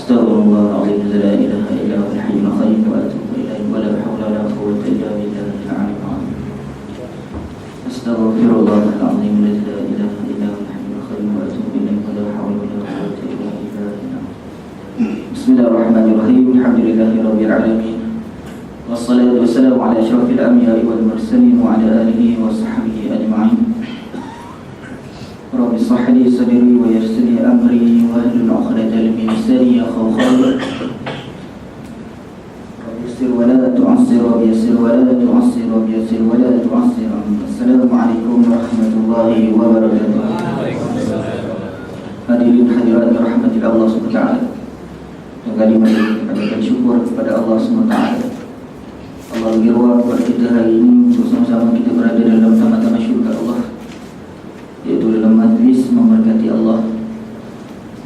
Astaghfirullahaladzim, la ilaha illa huwal hayyul qayyum wa atubu ilaihi wa la hawla wa la quwwata illa billahil aliyyil azim. Astaghfirullahaladzim, la ilaha illa huwal hayyul qayyum wa atubu ilaihi wa la hawla wa la quwwata illa billahil azim. Bismillahirrahmanirrahim. Alhamdulillahirabbil alamin. Wassalatu wassalamu ala asyrafil anbiya'i wal mursalin wa ala alihi wa sahbihi ajma'in. Rabbi shrah li sadri wa yassir li amri wahlul 'uqdatam min lisani yafqahu qawli. Rabbi yassir wa la tu'assir, Rabbi yassir wa la tu'assir, Rabbi yassir wa la tu'assir. Assalamualaikum warahmatullahi wabarakatuh. Hadirin hadirat rahmatillah Allah Subhanahu wa taala. Kembali kita bersyukur kepada Allah Subhanahu wa taala. Allah bagi ruang buat kita hari ini untuk sama-sama kita berada dalam tamat-tamat syurga Allah, iaitu dalam majlis memberkati Allah,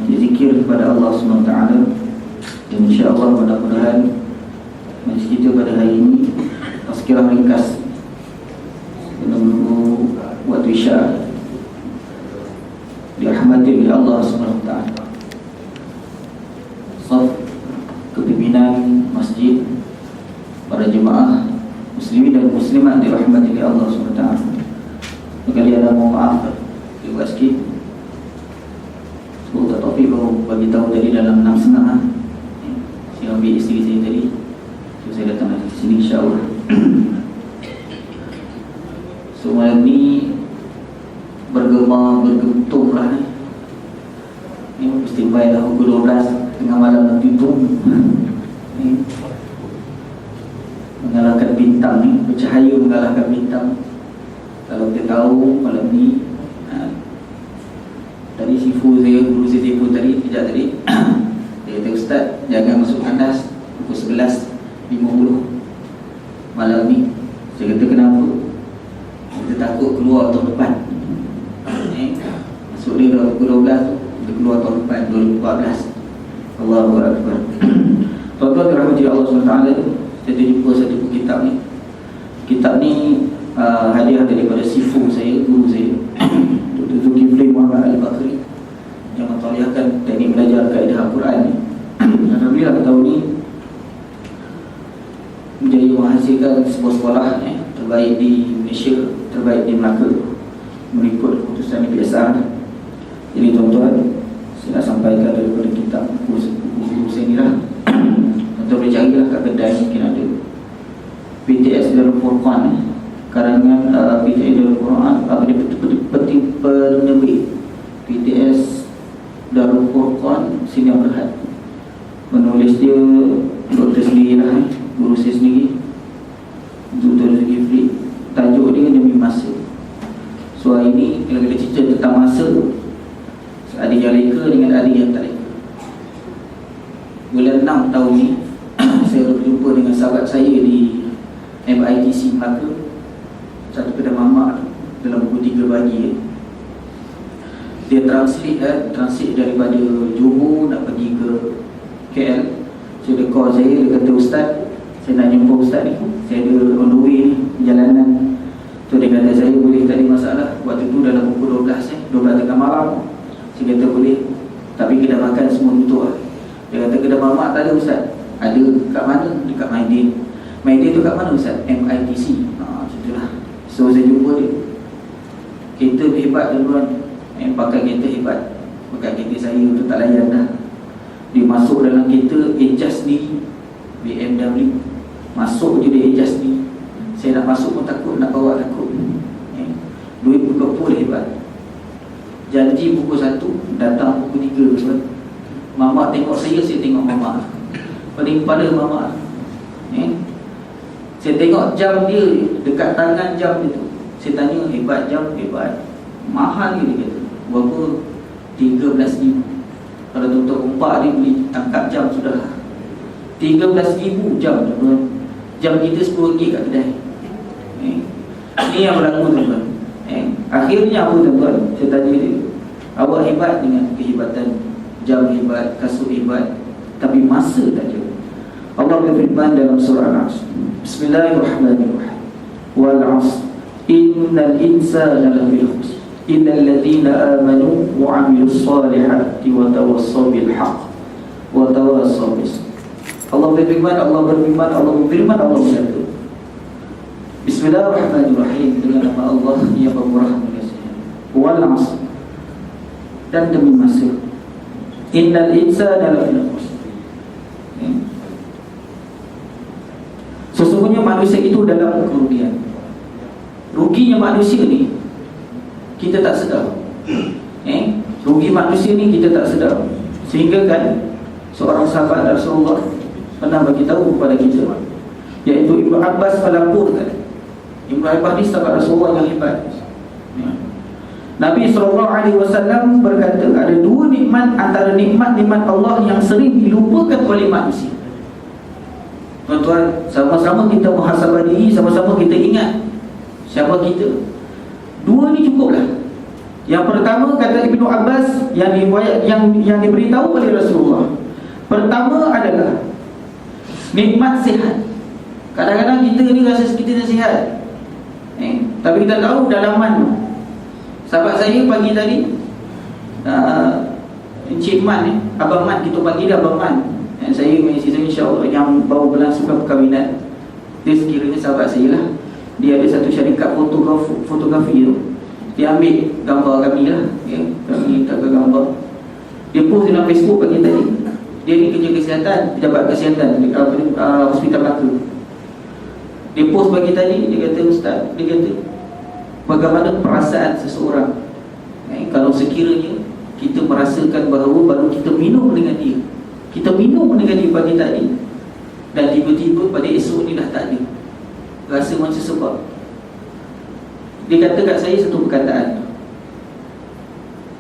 berzikir kepada Allah SWT. Dan insya-Allah mudah-mudahan majlis kita pada hari ini tazkirah ringkas menunggu waktu isya dirahmati oleh Allah SWT. Saf kepimpinan masjid, para jemaah muslimin dan muslimat dirahmati oleh Allah SWT. Sekalian mohon maaf juga sikit. Semoga Taufik baru bagi tahu tadi dalam 6.30 saya ambil isteri saya tadi, so saya datang ke sini insya-Allah. So malam ni bergema bergentum lah ni. Mesti bayar pukul 12 tengah malam nanti tu mengalahkan bintang ni, bercahaya mengalahkan bintang. Kalau kita tahu malam ni tadi sifu saya, guru saya telefon tadi, kejap tadi dia kata, Ustaz jangan masuk kandas pukul 11.50 malam ni. Saya kata kenapa? Kita takut keluar tahun depan. Masuk dia dah pukul 12 tu, kita keluar tahun depan 2014. Allahu Akbar. Tuan-tuan dirahmati Allah SWT, kita jumpa satu buku kitab ni. Kitab ni hadiah daripada sifu saya, guru saya, Dr. Zulkifli Muhammad Al-Bakri, yang mentauliahkan teknik belajar kaedah Al-Quran ni. Alhamdulillah tahun ni menjadi menghasilkan sebuah sekolah terbaik di Malaysia, terbaik di Melaka mengikut keputusan PSR. Jadi tuan-tuan, saya nak sampaikan daripada kitab buku saya ni lah. Tuan-tuan boleh carilah kat kedai, mungkin ada PTS Darul Furqan, karangan PTS Darul Quran, apa dia peti penerbit PTS Darul Furqan Sini Berhad. Menulis dia doktor sendiri lah, guru saya sendiri, Dr. Zulkifli. Tajuk dia demi masa. So hari ni kalau kita cerita tentang masa, adik yang reka dengan adik yang tak reka. Bulan 6 tahun ni saya berjumpa dengan sahabat saya di MITC Melaka, satu kedai mamak dalam buku 3 bagi. Dia translate daripada Johor nak pergi ke KL. So dia call saya, dia kata, Ustaz saya nak jumpa Ustaz ni, saya ada on the way ni, perjalanan. So dia kata, saya boleh tak ada masalah. Waktu tu dalam pukul 12 tengah malam. Saya kata boleh, tapi kedai makan semua tutup lah. Dia kata kedai mamak tak ada Ustaz. Ada, kat mana? Dekat Maidin. Maidin tu kat mana Ustaz? MITC. Macam tu lah. So saya jumpa dia. Kereta hebat tuan-tuan, pakai kereta hebat. Pakai kereta saya tu tak layan dah. Dia masuk dalam kereta, adjust ni BMW. Masuk je dia adjust ni. Saya nak masuk pun takut, nak bawa takut. Duit berkepul hebat. Janji pukul 1, datang pukul 3 tuan. Mamak tengok saya tengok mamak. Paling pada mamak. Saya tengok jam dia dekat tangan jam dia tu. Saya tanya, hebat jam? Hebat. Mahal dia kata. Berapa? 13,000. Kalau tutup umpak dia boleh tangkap jam sudah. 13,000 jam tuan. Jam kita RM10 kat kedai. Ini yang berlaku tuan. Akhirnya apa tuan-tuan? Saya tanya dia, awak hebat dengan kehebatan, jam hebat, kasut hebat, tapi masa tak ada. Allah berfirman dalam surah Al-Asr, Bismillahirrahmanirrahim, Wal 'asr innal insana lafi khusr illal ladzina amanu wa 'amilus solihati wa tawassaw bil haqq wa tawassaw bis. Allah berfirman, Allah berkata, Bismillahirrahmanirrahim, dengan nama Allah yang pemurah mengasihani. Wal 'asr, dan demi masa. Innal insana lafi khusr. Sesungguhnya manusia itu dalam kerugian. Ruginya manusia ni kita tak sedar. Rugi manusia ni kita tak sedar. Sehingga kan seorang sahabat Rasulullah pernah bagi tahu kepada kita, iaitu Ibnu Abbas melaporkan. Ibnu Abbas ni sahabat Rasulullah yang hebat. Nabi SAW berkata, ada dua nikmat antara nikmat-nikmat Allah yang sering dilupakan oleh manusia. Tuan-tuan, sama-sama kita muhasabah diri, sama-sama kita ingat siapa kita. Dua ni cukuplah. Yang pertama, kata Ibnu Abbas, yang diberitahu oleh Rasulullah, pertama adalah nikmat sihat. Kadang-kadang kita ni rasa kita sihat, tapi kita tahu dalaman. Sahabat saya pagi tadi, Encik Man, Abang Man, kita panggil dia Abang Man. Saya insya-Allah yang baru berlangsung perkahwinan. Dia sekiranya sahabat saya lah. Dia ada satu syarikat fotografi tu. Dia ambil gambar kami lah, kami tak ke gambar. Dia post dalam Facebook pagi tadi. Dia ni kerja kesihatan, pejabat kesihatan di Hospital Melaka. Dia post pagi tadi, dia kata, Ustaz, dia kata, bagaimana perasaan seseorang kalau sekiranya kita merasakan bahawa baru kita minum dengan dia, kita minum dengan dia pagi tadi, dan tiba-tiba pada esok ni dah tak ada, rasa macam sebab. Dia kata kat saya satu perkataan,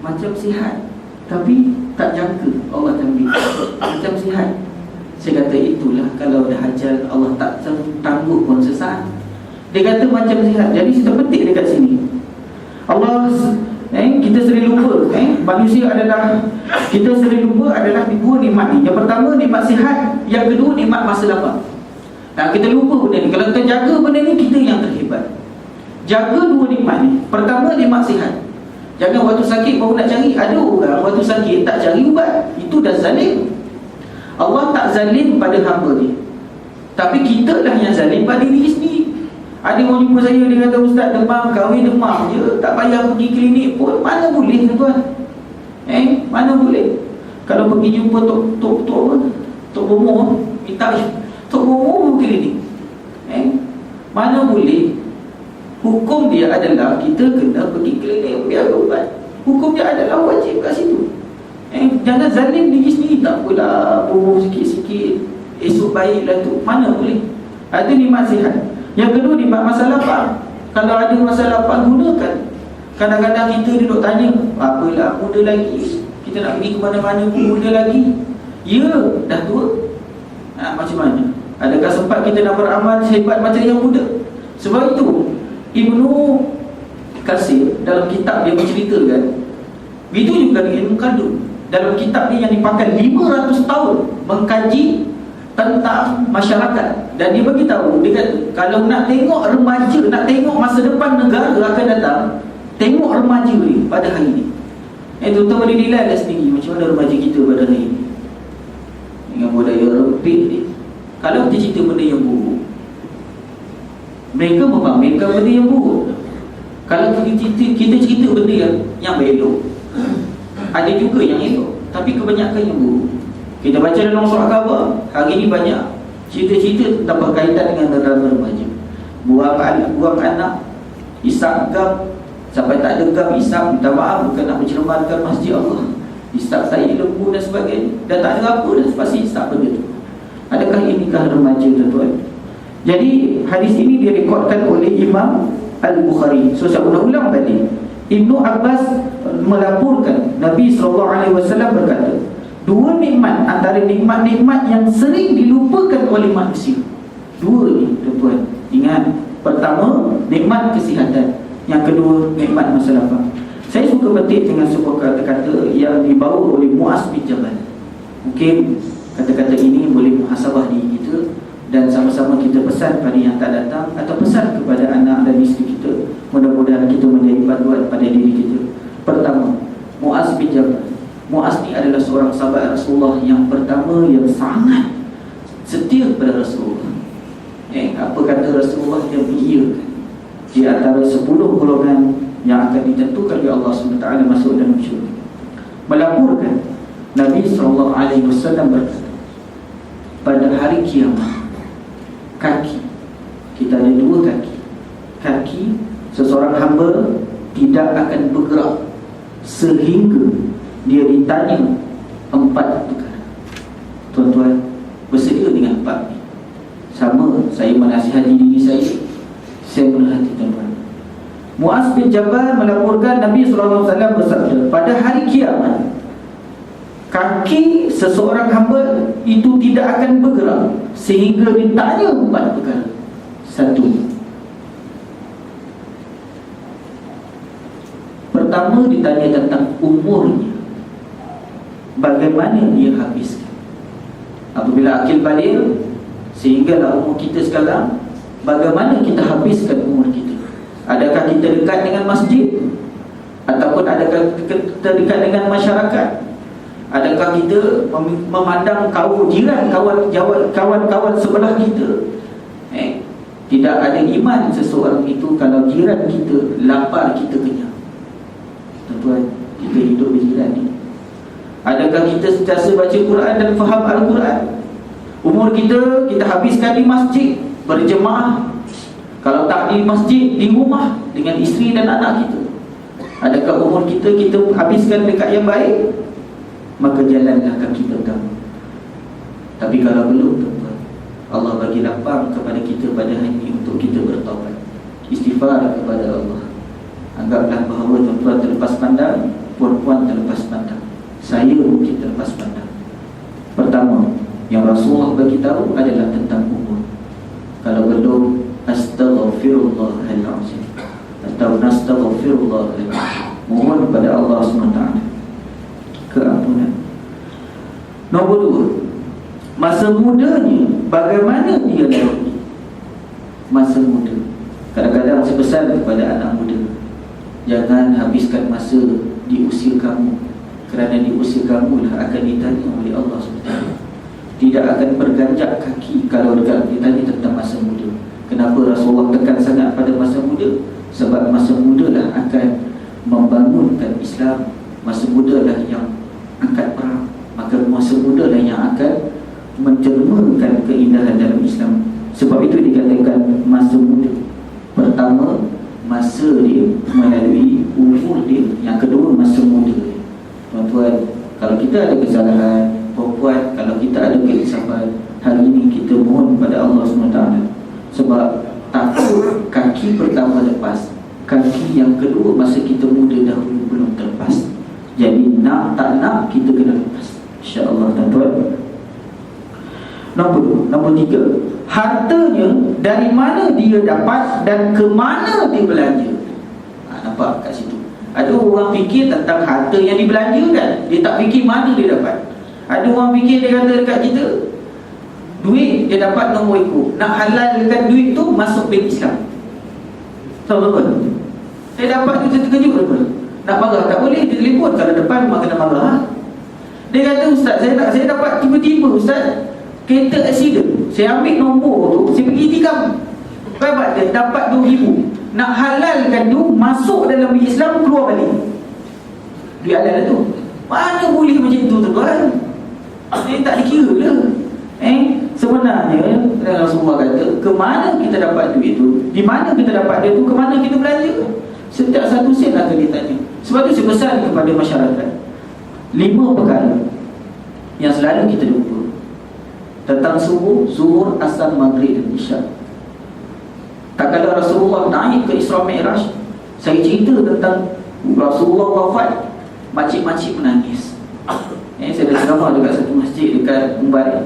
macam sihat tapi tak jangka Allah ambil. Macam sihat. Saya kata itulah kalau dah ajal Allah tak tangguh pun sesaat. Dia kata macam sihat. Jadi kita petik dekat sini, Allah kita sering lupa, manusia adalah, kita sering lupa adalah dua nikmat ni. Yang pertama nikmat sihat, yang kedua nikmat masa lapang. Nah, kita lupa benda ni. Kalau kita jaga benda ni, kita yang terhebat. Jaga dua nikmat ni. Pertama nikmat sihat. Jangan waktu sakit baru nak cari. Ada orang waktu sakit tak cari ubat, itu dah zalim. Allah tak zalim pada hamba dia, tapi kita lah yang zalim pada diri sendiri. Ada orang jumpa saya, dia kata, Ustaz, demam, kahwin demam je, tak payah pergi klinik pun. Mana boleh, tuan? Mana boleh? Kalau pergi jumpa Tok Bomo, minta Tok Bomo pergi klinik. Mana boleh? Hukum dia adalah kita kena pergi klinik biar ubat. Hukum dia adalah wajib kat situ. Jangan zalim diri sendiri. Tak apalah, bomo sikit-sikit, esok baiklah tu. Mana boleh? Itu nikmat sihat. Yang kedua nikmat masa lapang. Kalau ada masa lapang, gunakan. Kadang-kadang kita duduk tanya, apalah, muda lagi, kita nak pergi ke mana-mana pun muda lagi. Ya, dah tua. Macam mana? Adakah sempat kita nak beramal hebat macam yang muda? Sebab itu Ibnu Katsir dalam kitab dia menceritakan, begitu juga dengan Ibnu Khaldun dalam kitab dia yang dipakai 500 tahun mengkaji tentang masyarakat, dan dia beritahu, dia kata, kalau nak tengok remaja, nak tengok masa depan negara akan datang, tengok remaja ni pada hari ni. Tuan-tuan boleh nilai dah sendiri macam mana remaja kita pada hari ni, dengan budaya rempit ni. Kalau kita cerita benda yang buruk, mereka memamerkan benda yang buruk. Kalau kita cerita benda yang elok, ada juga yang elok, tapi kebanyakan yang buruk. Kita baca dalam surah khabar, hari ni banyak cerita-cerita tentang berkaitan dengan drama remaja. Buang anak, isap gam, sampai tak ada gam isap, minta maaf, bukan nak mencermankan masjid Allah, isap saya lembu dan sebagainya, dan tak ada apa dah pasti isap benda tu. Adakah inikah remaja, tuan-tuan? Jadi hadis ini direkodkan oleh Imam Al-Bukhari. So saya ulang-ulang tadi, Ibnu Abbas melaporkan Nabi SAW berkata, dua nikmat antara nikmat-nikmat yang sering dilupakan oleh manusia. Dua ni, tuan-tuan, ingat. Pertama, nikmat kesihatan. Yang kedua, nikmat masa lapang. Saya suka petik dengan sebuah kata-kata yang dibawa oleh Muaz bin Jabal. Mungkin kata-kata ini boleh muhasabah diri kita, dan sama-sama kita pesan pada yang tak datang, atau pesan kepada anak dan isteri kita. Mudah-mudahan kita menjadi panduan pada diri kita. Pertama, Muaz bin Jabal. Muaz ni adalah seorang sahabat Rasulullah yang pertama yang sangat setia kepada Rasulullah. Apa kata Rasulullah? Dia mengiyakan di antara 10 golongan yang akan ditentukan oleh Allah SWT masuk dalam syurga. Melaporkan Nabi SAW berkata, pada hari kiamat, kaki, kita ada 2 kaki. Kaki seseorang hamba tidak akan bergerak sehingga dia ditanya 4 perkara. Tuan-tuan, bersedia dengan 4 ni? Sama, saya menasihati diri saya menasihati tuan-tuan. Muaz bin Jabal melaporkan Nabi SAW bersabda, pada hari kiamat, kaki seseorang hamba itu tidak akan bergerak sehingga ditanya 4 perkara. 1, pertama ditanya tentang umurnya, bagaimana dia habiskan. Apabila akil balik, sehinggalah umur kita sekarang, bagaimana kita habiskan umur kita. Adakah kita dekat dengan masjid? Ataupun adakah kita dekat dengan masyarakat? Adakah kita memandang kaum jiran, kawan-kawan sebelah kita? Tidak ada iman seseorang itu kalau jiran kita lapar, kita kenyang. Tuan-tuan, kita hidup berjiran ni. Adakah kita sentiasa baca Quran dan faham Al-Quran? Umur kita habiskan di masjid, berjemaah. Kalau tak di masjid, di rumah dengan isteri dan anak kita. Adakah umur kita habiskan dekat yang baik? Maka jalanlah kaki pertama. Tapi kalau belum, tuan-tuan, Allah bagi lapang kepada kita pada hari ini untuk kita bertaubat, istighfar kepada Allah. Anggaplah bahawa tuan-tuan terlepas pandang, puan-puan terlepas pandang, saya mungkin terlepas pandang. Pertama yang Rasulullah bagi tahu adalah tentang umur. Kalau belum, astaghfirullahalazim atau nastaghfirullahalazim, mohon kepada Allah SWT keampunan. Nombor 2, masa mudanya, bagaimana dia lalui masa muda. Kadang-kadang saya pesan kepada anak muda, jangan habiskan masa di usia kamu, kerana di usia kamu lah akan ditanya oleh Allah SWT. Tidak akan berganjak kaki kalau ditanya tentang masa muda. Kenapa Rasulullah tekan sangat pada masa muda? Sebab masa muda lah akan membangunkan Islam. Masa muda lah yang angkat perang. Maka masa muda lah yang akan menjelmakan keindahan dalam Islam. Sebab itu dikatakan masa muda. Pertama, masa dia melalui umur dia. Yang kedua, masa muda dia. Tuan-tuan, kalau kita ada kesalahan, perempuan, kalau kita ada keinsafan, hari ini kita mohon kepada Allah SWT. Sebab takut kaki pertama lepas, kaki yang kedua masa kita muda dahulu belum terlepas. Jadi nak tak nak kita kena lepas, insya-Allah, tuan-tuan. Nombor 3, hartanya dari mana dia dapat dan ke mana dia belanja. Nampak kat situ. Ada orang fikir tentang harta yang dibelanjakan, dia tak fikir mana dia dapat. Ada orang fikir, dia kata dekat kita, duit dia dapat nombor ekor, nak halalkan duit tu masuk bank Islam. Tahu tak? Saya dapat tu, saya terkejut apa? Nak marah tak boleh, dia telefon kalau depan memang kena marah. Dia kata, ustaz, saya dapat tiba-tiba, ustaz, kereta accident. Saya ambil nombor tu, saya pergi tikam. Berapa dia dapat 2,000. Nak halalkan tu masuk dalam Islam, keluar balik. Duit halal tu. Mana boleh macam tu, tuan? Dia tak dikira lah. Sebenarnya Rasulullah kata, ke mana kita dapat duit tu, di mana kita dapat dia tu, ke mana kita belanja. Setiap satu sen akan ditanya. Sebab tu saya pesan kepada masyarakat, 5 perkara yang selalu kita lupa tentang subuh, zuhur, asar, maghrib dan isyak. Tak kala Rasulullah naik ke Isra Mi'raj, saya cerita tentang Rasulullah wafat, makcik-makcik menangis. Saya dah ceramah dekat satu masjid dekat Mumbai,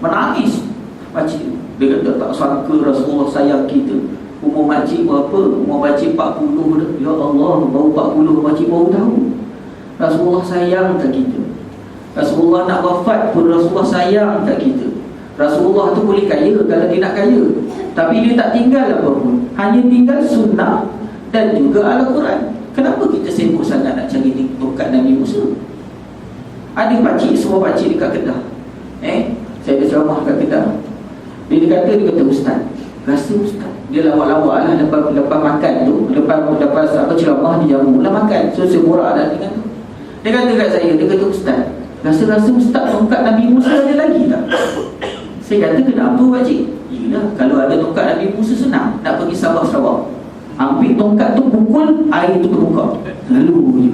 menangis makcik. Dia kata tak sangka Rasulullah sayang kita. Umur makcik berapa? Umur makcik 40 dah. Ya Allah, baru 40 makcik baru tahu Rasulullah sayang tak kita. Rasulullah nak wafat pun Rasulullah sayang tak kita. Rasulullah tu boleh kaya kalau dia nak kaya, tapi dia tak tinggal apa pun, hanya tinggal sunnah dan juga Al-Quran. Kenapa kita sibuk sangat nak cari berkat Nabi Musa? Ada pakcik, semua pakcik dekat Kedah. Saya ada ceramah kat Kedah. Dia kata ustaz, rasa ustaz, dia lawak-lawak lah lepas makan tu, lepas apa ceramah dia jamu lah makan. So saya borak lah dengan tu. Dia kata kat saya, dia kata ustaz, rasa ustaz tongkat Nabi Musa ada lagi tak? Saya kata kenapa pakcik? Yelah, kalau ada tongkat Nabi Musa senang, nak pergi Sabah Sarawak, ambil tongkat tu, pukul, air tu terbuka. Lalu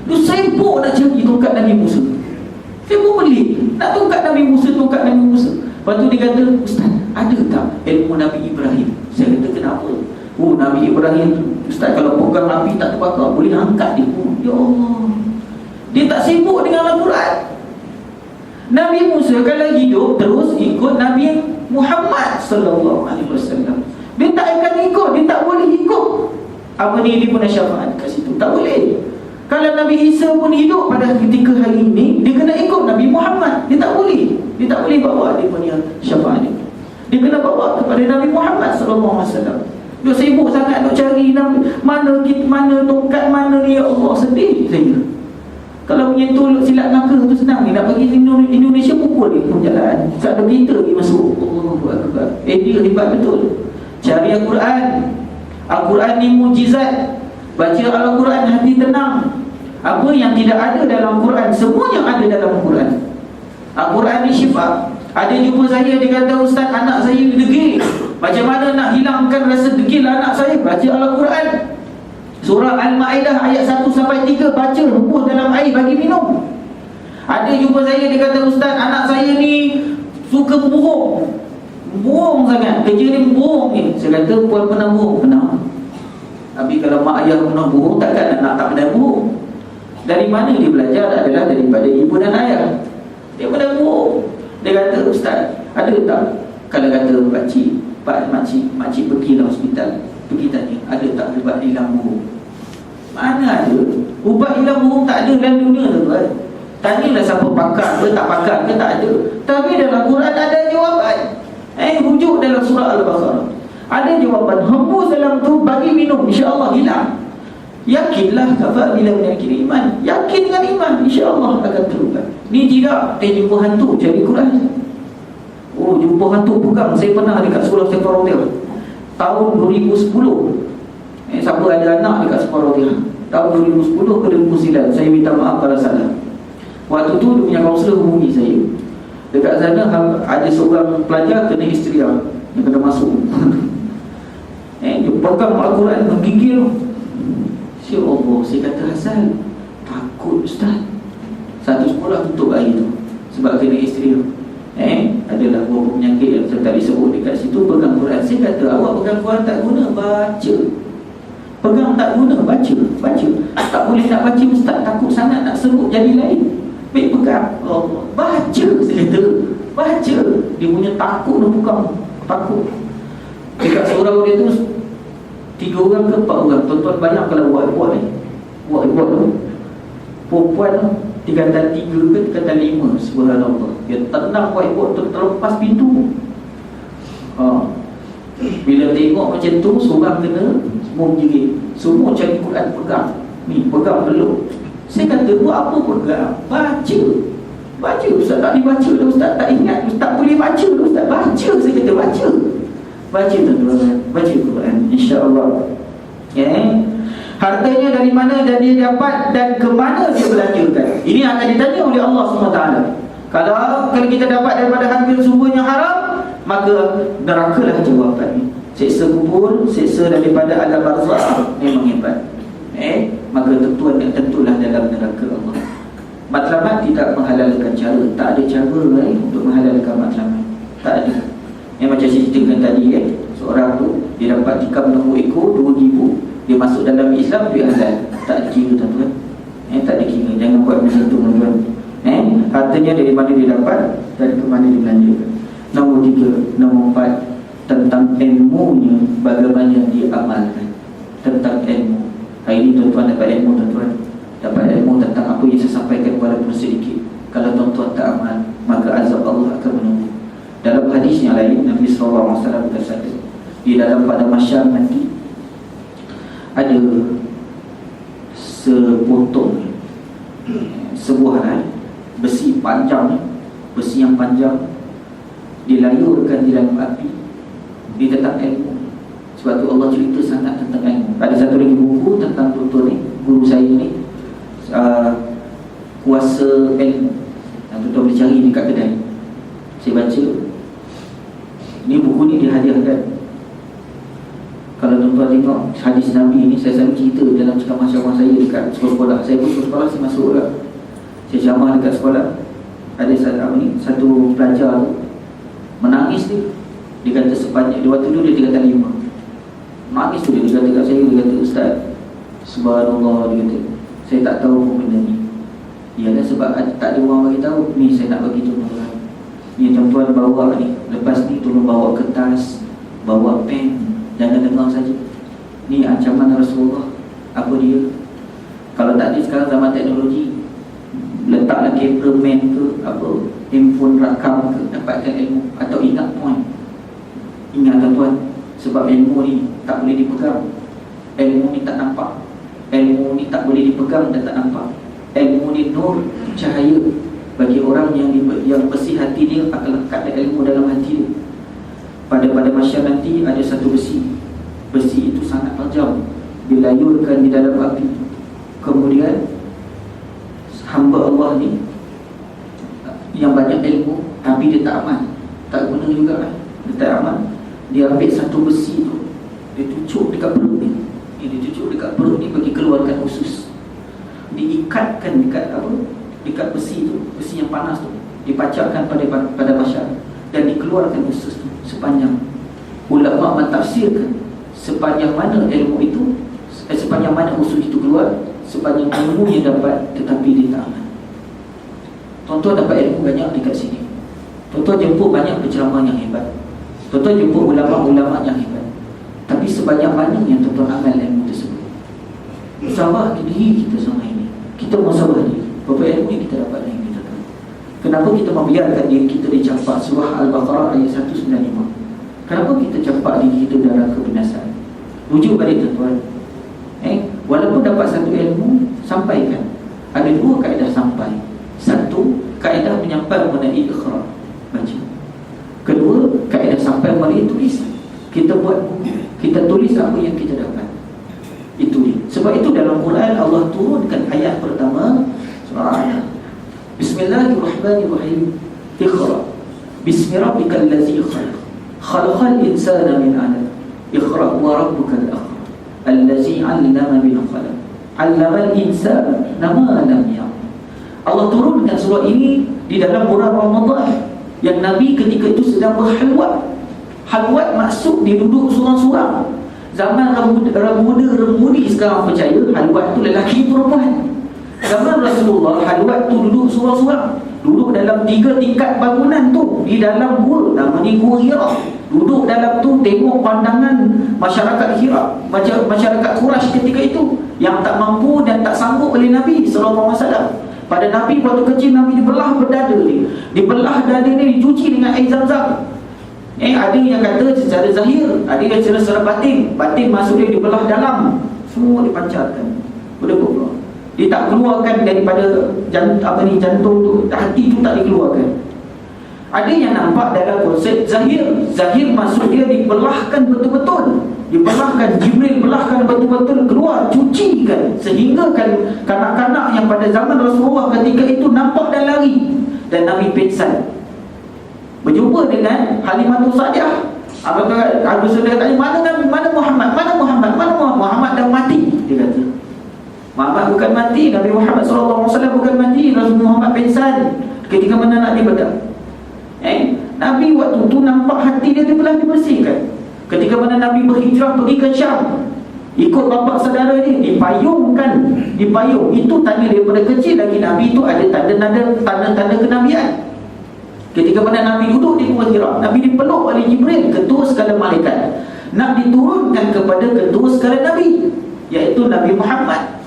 tu saya pun nak cari tongkat Nabi Musa. Saya pun pelik nak tongkat Nabi Musa. Lepas tu dia kata, ustaz, ada tak ilmu Nabi Ibrahim? Saya kata kenapa? Nabi Ibrahim ustaz kalau pegang api tak terbakar, boleh angkat dia. Ya Allah, dia tak sibuk dengan Al-Quran. Nabi Musa kalau hidup terus ikut Nabi Muhammad sallallahu alaihi wasallam. Dia tak akan ikut, dia tak boleh ikut apa ni, dia pun syafaat kat situ, tak boleh. Kalau Nabi Isa pun hidup pada ketika hari ini, dia kena ikut Nabi Muhammad. Dia tak boleh bawa dia punya syafaat dia. Dia kena bawa kepada Nabi Muhammad sallallahu alaihi wasallam. Dia sibuk sangat nak cari mana tongkat mana ni, ya Allah, sedih saya. Kalau menyentuh silat Melaka tu senang ni, nak pergi Indonesia pukul dia pun jalan. Tak ada berita dia masuk. Allahu Akbar. Dia hebat betul. Cari Al-Quran. Al-Quran ni mujizat. Baca Al-Quran hati tenang. Apa yang tidak ada dalam Quran, semua yang ada dalam Quran. Al-Quran ni syifa. Ada jumpa saya, dia kata, ustaz, anak saya degil. Macam mana nak hilangkan rasa degil anak saya? Baca Al-Quran. Surah Al-Ma'idah ayat 1-3, baca, hembus dalam air, bagi minum. Ada jumpa saya, dia kata, ustaz, anak saya ni suka bohong sangat. Kerja ni bohong ni. Saya kata, puan pernah bohong? Pernah. Tapi kalau mak ayah pernah bohong, takkan anak tak pernah bohong. Dari mana dia belajar? Adalah daripada ibu dan ayah. Dia pernah bohong. Dia kata, ustaz, ada tak? Kalau kata makcik pergilah hospital, pergi tanya, ada tak ubat hilang bohong? Mana ada? Ubat hilang bohong tak ada dalam dunia tu kan? Tanyalah siapa pakar ke, tak pakar ke, tak ada. Tapi dalam Quran ada jawapan. Rujuk dalam surah Al-Baqarah, ada jawapan. Hembus dalam tu, bagi minum, insya-Allah hilang. Yakinlah, kafa bila yakin iman. Yakin dengan iman, insya-Allah akan terubah. Ni tidak, jumpa hantu cari Quran. Jumpa hantu pegang. Saya pernah dekat sekolah Separotia tahun 2010. Siapa ada anak dekat Separotia tahun 2010 ke 2009, saya minta maaf kalau salah. Waktu tu dia punya kaunselor hubungi saya. Dekat sana ada seorang pelajar kena histeria, yang kena masuk. Dia pegang Al-Quran, menggigil. Ya Allah, saya kata, Hasan, takut ustaz. Satu sekolah tutup hari tu sebab kena histeria. Adalah beberapa penyakit yang saya tak disebut dekat situ. Pegang Quran. Saya kata, awak pegang Quran tak guna, baca. Pegang tak guna, baca. Tak boleh nak baca ustaz, takut sangat nak sebut jadi lain. Baik, pegang. Baca, saya kata. Baca. Dia punya takut tu bukan takut. Dekat seorang dia tu 3 orang ke 4 orang. Tuan-tuan banyak kalau buat ni. Buat tu perempuan tu tingkatan 3 ke tingkatan 5. Subhanallah. Dia tenang whiteboard tu, terlepas pintu. Bila tengok macam tu, seorang kena, semua menjerit. Semua cari Quran, pegang. Ni, pegang peluk. Saya kata, buat apa pegang? Baca. Ustaz tak dibaca dah, ustaz tak ingat. Ustaz boleh baca dah, ustaz. Baca, saya kata baca. Baca tuan-tuan, baca Quran, insya-Allah. Hartanya dari mana dan dia dapat dan ke mana dia belanjakan. Ini akan ditanya oleh Allah SWT. Kalau kita dapat daripada harta sumber yang haram, maka nerakalah jawapannya. Seksa kubur, seksa daripada alam barzakh memang hebat. Maka tentulah dalam neraka Allah. Matlamat tidak menghalalkan cara. Tak ada cara untuk menghalalkan matlamat. Tak ada. Macam saya ceritakan tadi, seorang tu dia dapat tikam lembu ekor 2,000. Dia masuk dalam Islam, dia halal. Tak dikira tuan-tuan. Tak dikira. Jangan buat macam tu tuan-tuan. Hartanya dari mana dia dapat dan ke mana dia belanjakan. Nombor 3, nombor 4, tentang ilmunya, bagaimana dia amalkan. Tentang ilmu. Hari ini tuan-tuan dapat ilmu tuan-tuan. Dapat ilmu tentang apa yang saya sampaikan walaupun sedikit. Kalau tuan-tuan tak amal, maka azab Allah akan menunggu. Dalam hadis yang lain, Nabi SAW bersabda, di dalam pada masyarakat nanti ada sepotong sebuah besi panjang, besi yang panjang dilayurkan di dalam api, dia tentang ilmu. Sebab tu Allah cerita sangat tentang ilmu. Ada satu lagi buku tentang tutur ni, guru saya ni, kuasa ilmu, yang tuan boleh cari dekat kedai. Saya baca. Ini buku ni dihadiahkan. Kalau tuan-tuan tengok hadis Nabi ni, saya selalu cerita dalam ceramah-ceramah saya dekat sekolah-sekolah. Saya pun sekolah saya masuk lah. Saya ceramah dekat sekolah. Ada satu pelajar tu menangis dia kata sepanjang, dia waktu tu dia tingkatan 5. Menangis tu dia kata kat saya, dia kata, "Ustaz, subhanallah," dia kata, "saya tak tahu pun benda ni." Ialah sebab tak ada orang bagi tahu. Ni saya nak bagi tuan-tuan. Ni tuan-tuan bawa ni, lepas ni tolong bawa kertas, bawa pen. Jangan dengar saja. Ni ancaman Rasulullah. Apa dia? Kalau tak ada sekarang zaman teknologi, letaklah cameraman ke apa, handphone rakam ke, dapatkan ilmu atau ingat point. Ingat tuan-tuan, sebab ilmu ni tak boleh dipegang. Ilmu ni tak nampak. Ilmu ni tak boleh dipegang dan tak nampak. Ilmu ni nur, cahaya bagi orang yang bersih hati dia akan lekat ilmu dalam hati dia. Pada masyarakat nanti ada satu besi. Besi itu sangat tajam, dilayurkan di dalam api. Kemudian hamba Allah ni yang banyak ilmu, tapi dia tak aman, tak guna juga kan? Dia tak aman. Dia ambil satu besi tu, dia tucuk dekat perut ni. Dia tucuk dekat perut ni bagi keluarkan usus. Diikatkan dekat apa? Dekat besi tu, besi yang panas tu, dipacakkan pada masyarakat dan dikeluarkan usus tu sepanjang. Ulama mentafsirkan sepanjang mana ilmu itu, sepanjang mana usus itu keluar, sepanjang ilmu yang dapat, tetapi dia tak aman. Tuan-tuan dapat ilmu banyak dekat sini. Tuan-tuan jemput banyak penceramah yang hebat. Tuan-tuan jemput ulama-ulama yang hebat. Tapi sebanyak mana yang tuan-tuan amal ilmu tersebut? Musabah diri kita sama ini. Kita musabah diri. Berapa ilmu yang kita dapat yang kita tahu. Kenapa kita membiarkan diri kita dicampak? Surah Al-Baqarah ayat 195. Kenapa kita campak diri kita dalam kebinasan? Rujuk balik tuan-tuan. Walaupun dapat satu ilmu, sampaikan. Ada dua kaedah sampai. Satu, kaedah menyampaikan mengenai ikhra, baca. Kedua, kaedah sampai mengenai tulis. Kita buat buku, kita tulis apa yang kita dapat. Itu dia. Sebab itu dalam Quran Allah turunkan ayat pertama surah Bismillahirrahmanirrahim. Ikhra bismi rabbikal ladzi khalaq. Khalaqal insana min 'alaq. Ikhra wa rabbukal akram. Allazi 'allama bil qalam. 'Allamal insana ma lam ya'lam. Allah turunkan surah ini di dalam bulan Ramadan yang Nabi ketika itu sedang berhalwat. Halwat maksud dia duduk seorang-seorang. Zaman remudi sekarang percaya halwat tu lelaki perempuan. Zaman Rasulullah halwat tu duduk seorang-seorang. Duduk dalam 3 tingkat bangunan tu di dalam gua, namanya Gua Hira. Duduk dalam tu tengok pandangan masyarakat Hira, masyarakat Quraisy ketika itu yang tak mampu dan tak sanggup oleh Nabi sallallahu alaihi wasallam. Pada Nabi waktu kecil, Nabi dibelah berdada ni, dibelah dada ni, dicuci dengan air Zam-Zam. Ada yang kata secara zahir, ada yang secara batin. Batin maksudnya dibelah dalam, semua dipancarkan. Udah keluar. Dia tak keluarkan daripada jantung tu, hati tu tak dikeluarkan. Ada yang nampak dalam konsep zahir. Zahir maksud dia dibelahkan betul-betul. Dibelahkan, Jibril belahkan betul-betul, keluar, cucikan. Sehingga kan kanak-kanak yang pada zaman Rasulullah ketika itu nampak dan lari. Dan Nabi pingsan. Berjumpa dengan Halimatus Sa'diyah. Abu Sa'diyah tanya, mana Muhammad? Muhammad dah mati, dia kata. Muhammad bukan mati, Nabi Muhammad SAW bukan mati, Rasul Muhammad pingsan ketika mana nak dibedah. Nabi waktu tu nampak hati dia telah dibersihkan. Ketika mana Nabi berhijrah pergi ke Syam, ikut bapa saudara dia, dipayungkan. Itu tanda daripada kecil lagi Nabi itu ada tanda-tanda kenabian. Ketika mana Nabi duduk di Gua Hira, Nabi dipeluk oleh Jibril, ketua segala malaikat, nak diturunkan kepada ketua segala Nabi, iaitu Nabi Muhammad.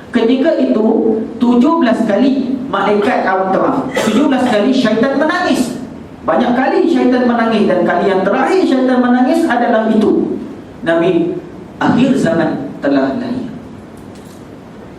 Ketika itu 17 kali malaikat 17 kali syaitan menangis. Banyak kali syaitan menangis, dan kali yang terakhir syaitan menangis adalah itu. Nabi akhir zaman telah lahir.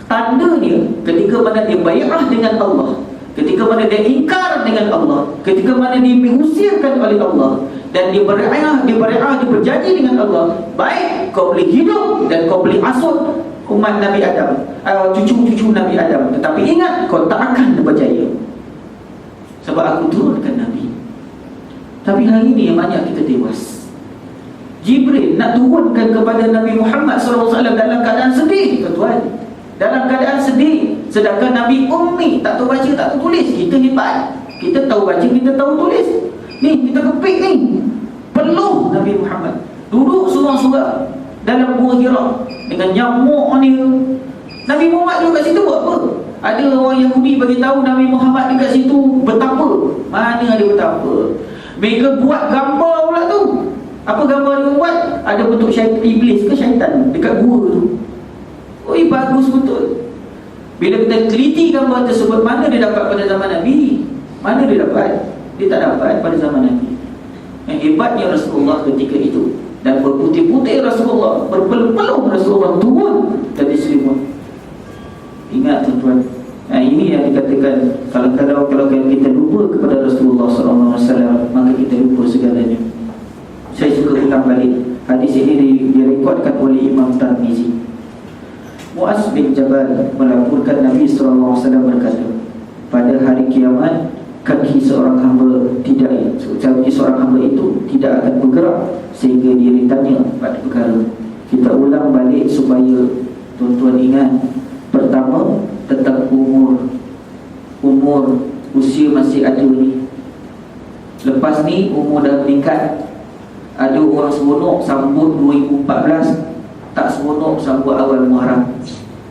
Tanda dia ketika mana dia bai'ah dengan Allah, ketika mana dia ingkar dengan Allah, ketika mana dia diusirkan oleh Allah, dan dia beri'ah, dia berjanji dengan Allah, baik kau boleh hidup dan kau boleh asut umat Nabi Adam, cucu-cucu Nabi Adam, tetapi ingat kau tak akan berjaya sebab aku turunkan Nabi. Tapi hari ini yang banyak kita tewas. Jibril nak turunkan kepada Nabi Muhammad SAW dalam keadaan sedih, tuan-tuan, dalam keadaan sedih. Sedangkan Nabi Ummi, tak tahu baca, tak tahu tulis. Kita hebat, kita tahu baca, kita tahu tulis. Ni kita kepik ni, peluh Nabi Muhammad duduk surang-surang dalam Gua Hira dengan nyamuk ni. Nabi Muhammad juga kat situ buat apa? Ada orang Yahudi bagi tahu Nabi Muhammad dekat situ bertapa. Mana ada bertapa? Mereka buat gambar pula tu. Apa gambar dia buat? Ada bentuk syaitan, iblis ke syaitan dekat gua tu. Oi, bagus betul. Bila kita teliti gambar tersebut, mana dia dapat pada zaman Nabi? Mana dia dapat? Dia tak dapat pada zaman Nabi. Yang hebatnya Rasulullah ketika itu, dan berputih-putih Rasulullah, berpeluh-peluh Rasulullah turun dari selimut. Ingat tuan-tuan, ini yang dikatakan kalau kita lupa kepada Rasulullah SAW, maka kita lupa segalanya. Saya suka ulang balik hadis ini, direkodkan oleh Imam Tirmizi. Muaz bin Jabal melaporkan Nabi SAW berkata, pada hari kiamat kaki seorang hamba itu tidak akan bergerak sehingga dia ditanya pada perkara. Kita ulang balik supaya tuan-tuan ingat. Pertama, tentang umur usia masih ada ni. Lepas ni umur dah meningkat. Ada orang seronok sambut 2014, tak seronok sambut awal Muharram.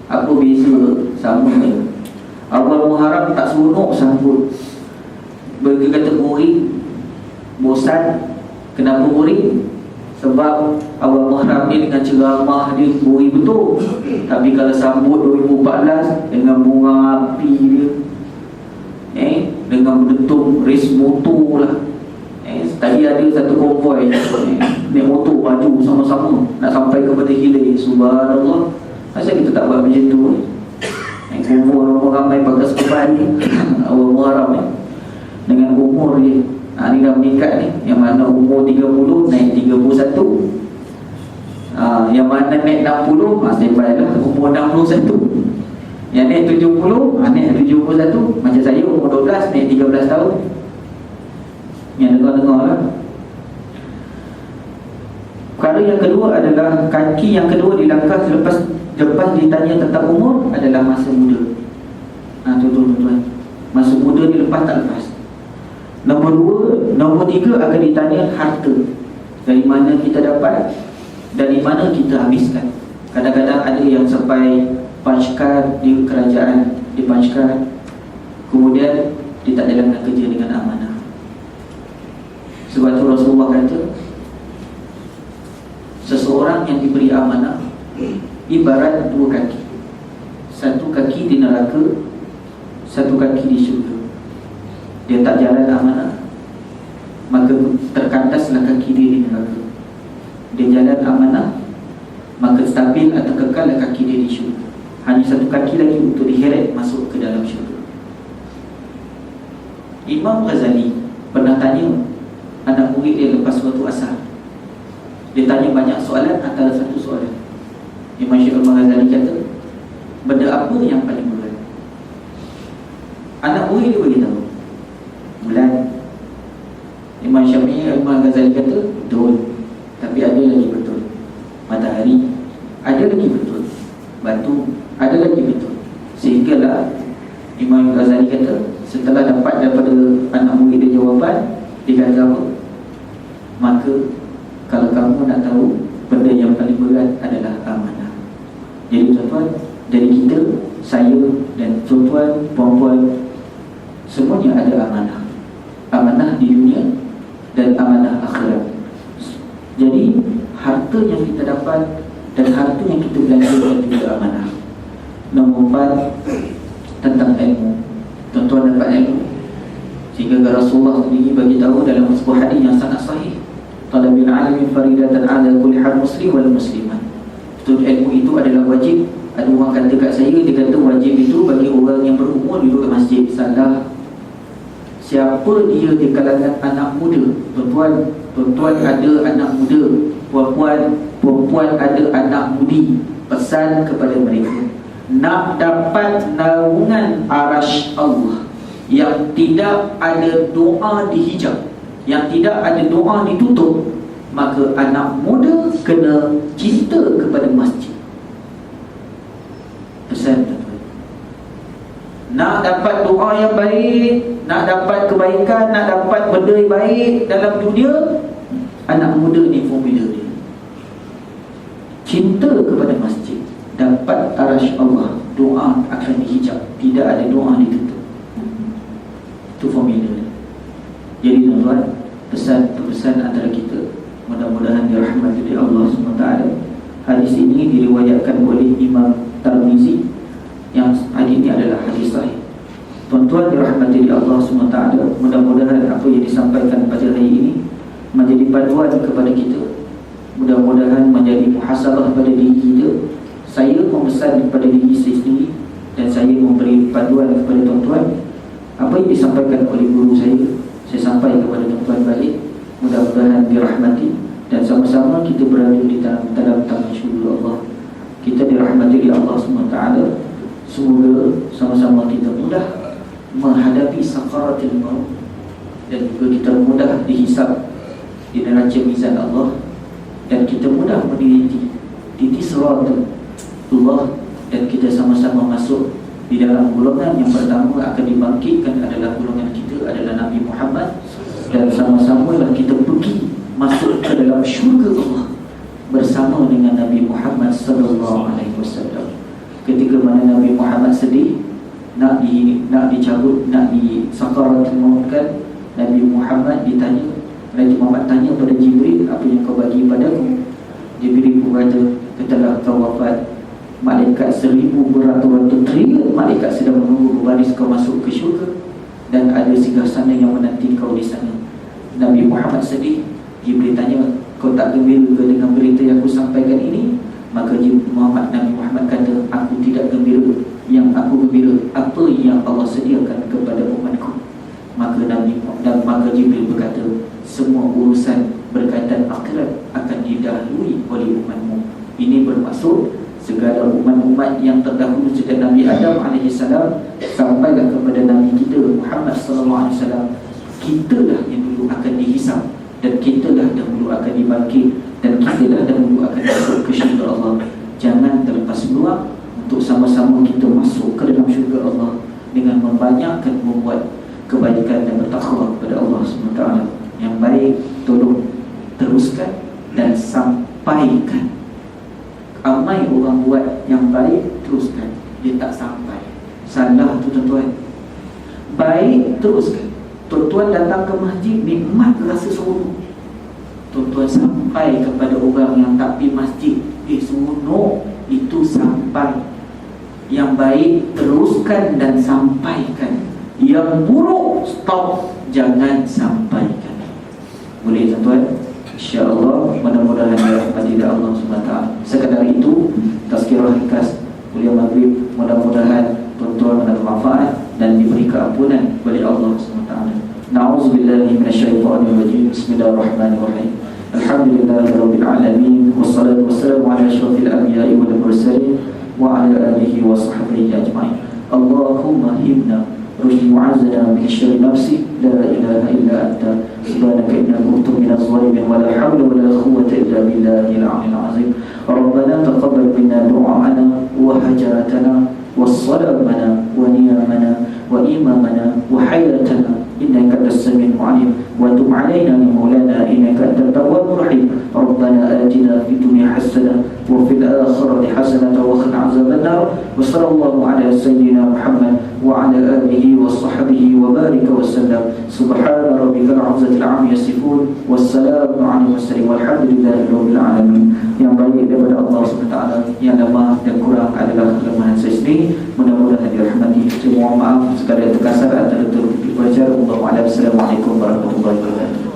Apa beza? Sama je. Awal Muharram tak seronok sambut. Mereka kata boring, bosan. Kenapa boring? Sebab awal Muharram ni dengan ceramah dia boring betul. Tapi kalau sambut 2014 dengan bunga api dia, dengan berdentum race motor lah. Tadi ada satu konvoi naik motor maju sama-sama nak sampai kepada hilir. Subhanallah, asal kita tak buat macam tu? Konvoi orang ramai pakai sekepan awal Muharram dengan umur dia. Ni dah meningkat ni. Yang mana umur 30 naik 31, yang mana naik 60 standby lah, umur 61. Yang naik 70 naik 71. Macam saya umur 12 naik 13 tahun. Yang dengar-dengar lah. Perkara yang kedua adalah kaki yang kedua dilangkah lepas ditanya tentang umur adalah masa muda. Tuan-tuan, masa muda ni lepas tak lepas. Nombor tiga akan ditanya harta. Dari mana kita dapat, dari mana kita habiskan. Kadang-kadang ada yang sampai panchkar di kerajaan, di panchkar, kemudian dia tak jalankan kerja dengan amanah. Sebab itu Rasulullah kata, seseorang yang diberi amanah ibarat dua kaki. Satu kaki di neraka, satu kaki di syurga. Dia tak jalan amanah, maka terkantaslah kaki dia di neraka. Dia jalan amanah, maka stabil atau kekallah kaki dia di syurga. Hanya satu kaki lagi untuk diheret masuk ke dalam syurga. Imam Ghazali pernah tanya anak murid dia lepas suatu asar. Dia tanya banyak soalan, antara satu soalan Imam Syekh Al-Ghazali kata, benda apa yang paling berat? Anak murid dia beritahu, bulan. Imam Syafi'i, Imam Ghazali kata, betul. Tapi ada lagi betul. Matahari, ada lagi betul. Batu, ada lagi betul. Sehinggalah Imam Ghazali kata, setelah dapat daripada anak murid dia jawapan, dia kata apa? Maka kalau kamu nak tahu, benda yang paling berat adalah amanah. Jadi tuan-tuan, dari kita, saya dan tuan-tuan, puan-puan, semuanya ada amanah. Amanah di dunia dan amanah akhirat. Jadi harta yang kita dapat dan harta yang kita belanjakan juga amanah. Nombor 4, tentang ilmu. Tuan-tuan dapat ilmu, sehingga Rasulullah sendiri bagi tahu dalam sebuah hadis yang sangat sahih, talabil ilmi faridatan ala kulli hal muslim wal muslimat. Betul, ilmu itu adalah wajib Ada orang kata kat saya, dia kata wajib itu bagi orang yang berumur duduk kat masjid. Salah. Siapa dia di kalangan anak muda? Tuan-tuan ada anak muda, puan-puan ada anak mudi. Pesan kepada mereka, nak dapat naungan arasy Allah yang tidak ada doa dihijab, yang tidak ada doa ditutup, maka anak muda kena cinta kepada masjid. Pesan tuan-tuan. Nak dapat doa yang baik, nak dapat kebaikan, nak dapat benda yang baik dalam dunia, anak muda ni formula dia. Cinta kepada masjid, dapat arasy Allah, doa akan dihijab, tidak ada doa ditutup. Itu formula dia. Jadi tuan-tuan, pesan antara kita mudah-mudahan dirahmati oleh Allah SWT. Hadis ini diriwayatkan oleh Imam Tirmizi, yang hadis ini adalah hadis sahih. Tuan-tuan dirahmati oleh Allah SWT, mudah-mudahan apa yang disampaikan pada hari ini menjadi panduan kepada kita. Mudah-mudahan menjadi muhasabah pada diri kita. Saya memesan kepada diri saya sendiri, dan saya memberi panduan kepada tuan-tuan. Apa yang disampaikan oleh guru saya sampaikan kepada tuan-tuan balik. Mudah-mudahan dirahmati, dan sama-sama kita berada di dalam tangan syurga Allah. Kita dirahmati oleh Allah SWT. Semoga sama-sama kita mudah menghadapi sakaratul maut, dan juga kita mudah dihisab di neraca mizan Allah, dan kita mudah meniti siratullah, dan kita sama-sama masuk di dalam golongan yang pertama akan dibangkitkan adalah golongan kita adalah Nabi Muhammad, dan sama-samalah kita pergi masuk ke dalam syurga Allah bersama dengan Nabi Muhammad sallallahu alaihi wasallam. Ketika mana Nabi Muhammad sedih, nak dicabut, nak di sakaratul maut kan, Nabi Muhammad ditanya, Nabi Muhammad tanya pada Jibril, apa yang kau bagi padaku? Jibril pun kata, setelah kau wafat, malaikat 1000 beratus-ratus trilion malaikat sedang menunggu berbaris kau masuk ke syurga, dan ada singgasana yang menanti kau di sana. Nabi Muhammad sedih. Jibril tanya, kau tak gembira dengan berita yang aku sampaikan ini? Maka Nabi Muhammad kata, aku tidak gembira. Yang aku gembira apa yang Allah sediakan kepada umatku. Maka Jibril berkata, semua urusan berkaitan akhirat akan didahului oleh umatmu. Ini bermaksud segala umat-umat yang terdahulu sejak Nabi Adam AS sampailah kepada Nabi kita Muhammad SAW. Kitalah yang dulu akan dihisab, dan kitalah dahulu akan dibangkit, dan kitalah dahulu akan masuk ke syurga Allah. Jangan terlepas peluang untuk sama-sama kita masuk ke dalam syurga Allah dengan membanyakkan membuat kebaikan dan bertakwa kepada Allah SWT. Yang baik tolong teruskan dan sampaikan. Ramai orang buat yang baik teruskan, dia tak sampai. Salah tu tuan-tuan. Baik teruskan. Tuan-tuan datang ke masjid, nikmat rasa seronok. Tuan-tuan sampai kepada orang yang tak pergi masjid, seronok, itu sampai. Yang baik teruskan dan sampaikan. Yang buruk stop, jangan sampaikan. Boleh tuan-tuan? InsyaAllah, mudah-mudahan dirahmati Allah SWT. Sekadar itu tazkirah ringkas kuliah maghrib. Mudah-mudahan tuan-tuan mendapat manfaat dan diberi keampunan oleh Allah SWT. Na'udzubillahi minasyaitonirrajim. Bismillahirrahmanirrahim. Alhamdulillahirabbil alamin, wassalatu wassalamu ala asyrafil anbiya'i wal mursalin wa ala alihi wa sahbihi ajma'in. Allahumma himna رشد وعزنا من شر نفسي لا إله إلا أنت سبحانك إني كنت من الظالمين ولا حول ولا قوة إلا بالله العلي العظيم. ربنا تقبل منا دعاءنا وحاجاتنا وصلاتنا ونيامنا وإمامنا وحياتنا إنك أنت السميع العليم وتب علينا يا مولانا إنك أنت التواب الرحيم. ربنا آتنا في الدنيا حسنة وفي الآخرة حسنة وقنا عذاب النار. وصلى الله على سيدنا محمد وعلى آله وصحبه وبارك وسلم. سبحان ربك رب العزة عما يصفون والسلام على المرسلين والحمد لله رب العالمين. Yang baik daripada Allah SWT, yang lemah dan kurang adalah kelemahan saya sendiri. Mudah-mudahan dirahmati. Saya mohon maaf sekadar terkasar antara tertutup belajar. Assalamualaikum warahmatullahi wabarakatuh.